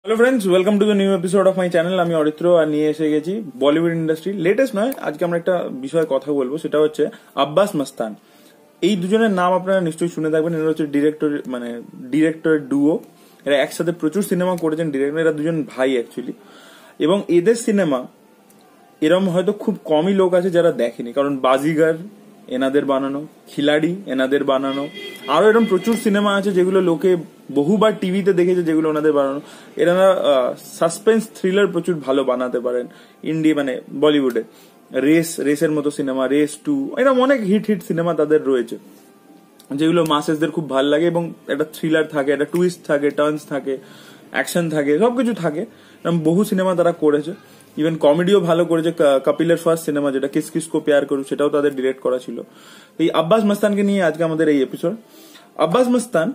Hello friends, welcome to the new episode of my channel. আমি অরিত্র আর নিয়ে এসে গেছি বলিউড ইন্ডাস্ট্রি লেটেস্ট নয়, আজকে আমরা একটা বিষয়ে কথা বলবো, সেটা হচ্ছে আব্বাস মাস্তান। এই দুজনের নাম আপনারা নিশ্চয়ই শুনে থাকবেন। এরা হচ্ছে ডিরেক্টর ডুও। এরা একসাথে প্রচুর সিনেমা করেছেন ডিরেক্টর। এরা দুজন ভাই অ্যাকচুয়ালি, এবং এদের সিনেমা এরম হয়তো খুব কমই লোক আছে যারা দেখেনি, কারণ বাজিগার এনাদের বানানো, খিলাড়ি এনাদের বানানো, আরো এরকম প্রচুর সিনেমা আছে যেগুলো লোকে বহুবার টিভিতে দেখেছে, যেগুলো ওনাদের বানানো। এনারা সাসপেন্স থ্রিলার প্রচুর ভালো বানাতে পারেন বলিউডে। রেসের মতো সিনেমা, রেস 2, এরকম অনেক হিট সিনেমা তাদের রয়েছে, যেগুলো মাসেসদের খুব ভালো লাগে, এবং একটা থ্রিলার থাকে, একটা টুইস্ট থাকে, টার্নস থাকে, অ্যাকশন থাকে, সবকিছু থাকে। এরকম বহু সিনেমা তারা করেছে। ইভেন কমেডিও ভালো করেছে। কপিলের ফার্স্ট সিনেমা যেটা কিস কিস কো প্যার করু, সেটাও তাদের ডিরেক্ট করা ছিল। এই আব্বাস মাস্তানকে নিয়ে আজকে আমাদের এই এপিসোড। আব্বাস মাস্তান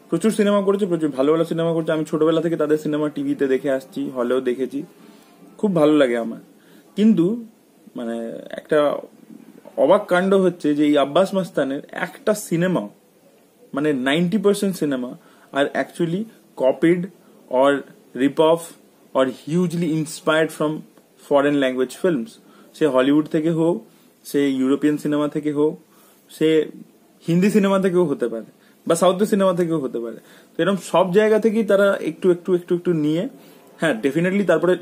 প্রচুর সিনেমা করেছে, প্রচুর ভালো ভালো সিনেমা করেছে। আমি ছোটবেলা থেকে তাদের সিনেমা টিভিতে দেখে আসছি, হলেও দেখেছি, খুব ভালো লাগে আমার। কিন্তু একটা অবাক কাণ্ড হচ্ছে যে এই আব্বাস মাস্তানের একটা সিনেমা 90% সিনেমা আর actually copied or rip off or hugely inspired from foreign language films. সে হলিউড থেকে হোক, সে ইউরোপিয়ান সিনেমা থেকে হোক, সে হিন্দি সিনেমা থেকেও হতে পারে, বা সাউথের সিনেমা থেকেও হতে পারে। তো এরকম সব জায়গা থেকেই তারা একটু একটু একটু একটু নিয়ে, হ্যাঁ ডেফিনেটলি তারপরে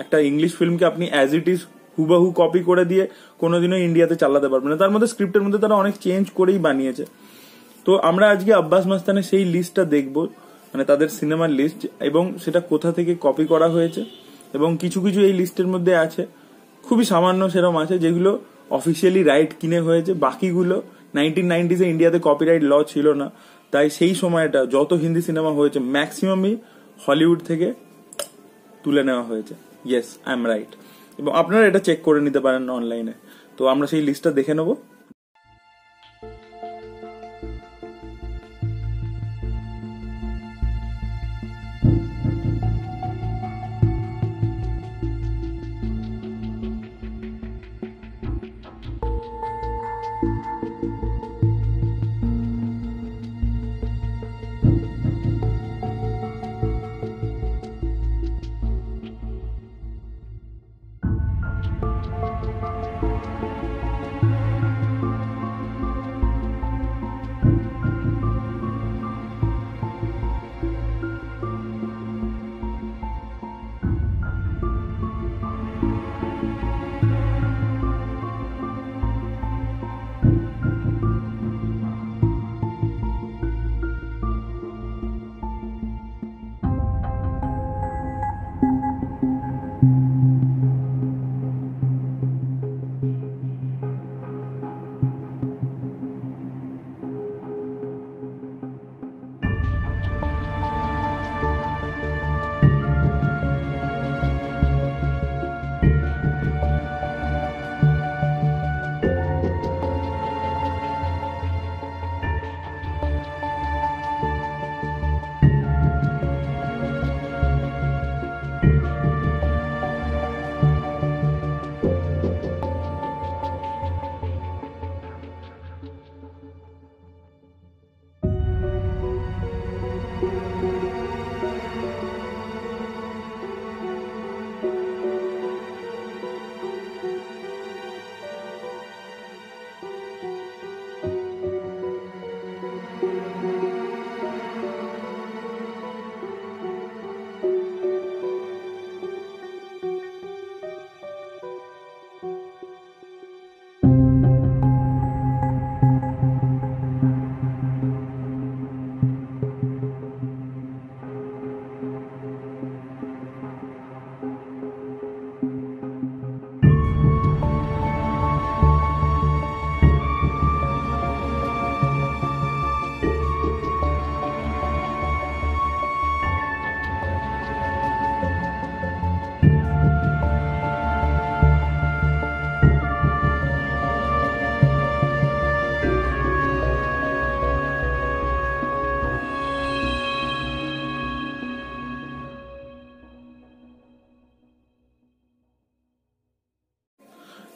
একটা ইংলিশ ফিল্মকে আপনি অ্যাজ ইট ইজ হুবাহু কপি করে দিয়ে কোনোদিনও ইন্ডিয়াতে চালাতে পারবেন না। তার মধ্যে স্ক্রিপ্টের মধ্যে তারা অনেক চেঞ্জ করেই বানিয়েছে। তো আমরা আজকে আব্বাস মাস্তানের সেই লিস্টটা দেখবো, তাদের সিনেমার লিস্ট, এবং সেটা কোথা থেকে কপি করা হয়েছে। এবং কিছু কিছু এই লিস্টের মধ্যে আছে, খুবই সামান্য সেরকম আছে যেগুলো অফিসিয়ালি রাইট কিনে হয়েছে। বাকিগুলো 1990s ইন্ডিয়াতে কপিরাইট ল ছিল না, তাই সেই সময়টা যত হিন্দি সিনেমা হয়েছে ম্যাক্সিমামই হলিউড থেকে তুলে নেওয়া হয়েছে। Yes, I am right. এবং আপনারা এটা চেক করে নিতে পারেন অনলাইনে। তো আমরা সেই লিস্টটা দেখে নেবো।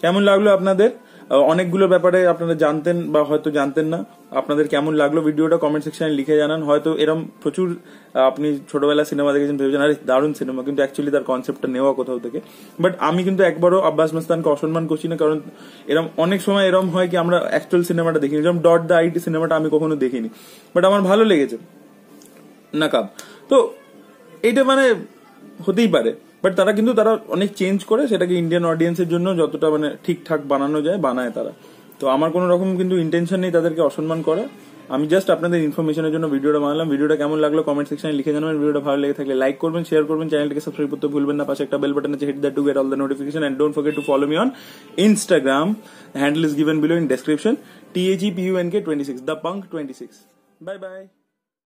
কেমন লাগলো আপনাদের? অনেকগুলো ব্যাপারে আপনারা জানতেন বা হয়তো জানতেন না। আপনাদের কেমন লাগলো ভিডিওটা কমেন্ট সেকশনে লিখে জানান। হয়তো এরকম প্রচুর আপনি ছোটবেলা সিনেমা দেখেছেন, ভেবেছেন আরে দারুণ সিনেমা, কিন্তু অ্যাকচুয়ালি তার কনসেপ্টটা নেওয়া কোথাও থেকে। বাট আমি কিন্তু একবারও আব্বাস মাস্তানকে অসম্মান করছি না, কারণ এরকম অনেক সময় এরকম হয় কি আমরা অ্যাকচুয়াল সিনেমাটা দেখিনি, যেমন ডট দ্য আইটি সিনেমাটা আমি কখনো দেখিনি, বাট আমার ভালো লেগেছে নাকাব। তো এইটা মানে হতেই পারে, বাট তারা অনেক চেঞ্জ করে সেটাকে ইন্ডিয়ান অডিয়েন্সের জন্য যতটা মানে ঠিকঠাক বানানো যায় বানায় তারা। তো আমার কোনো রকম কিন্তু ইন্টেনশন নেই তাদেরকে অসম্মান করা। আমি জাস্ট আপনাদের ইনফরমেশনের জন্য ভিডিওটা বানালাম। ভিডিওটা কেমন লাগলো কমেন্ট সেকশনে লিখে জানাবেন। ভিডিওটা ভালো লেগে থাকলে লাইক করবেন, শেয়ার করবেন, চ্যানেলটিকে সাবস্ক্রাইব করতে ভুলবেন না। পাশে একটা বেল বাটন আছে, hit that to get all the notification, and don't forget to follow me on Instagram. The handle is given below in description. TAGPUNK26, the punk 26. Bye bye.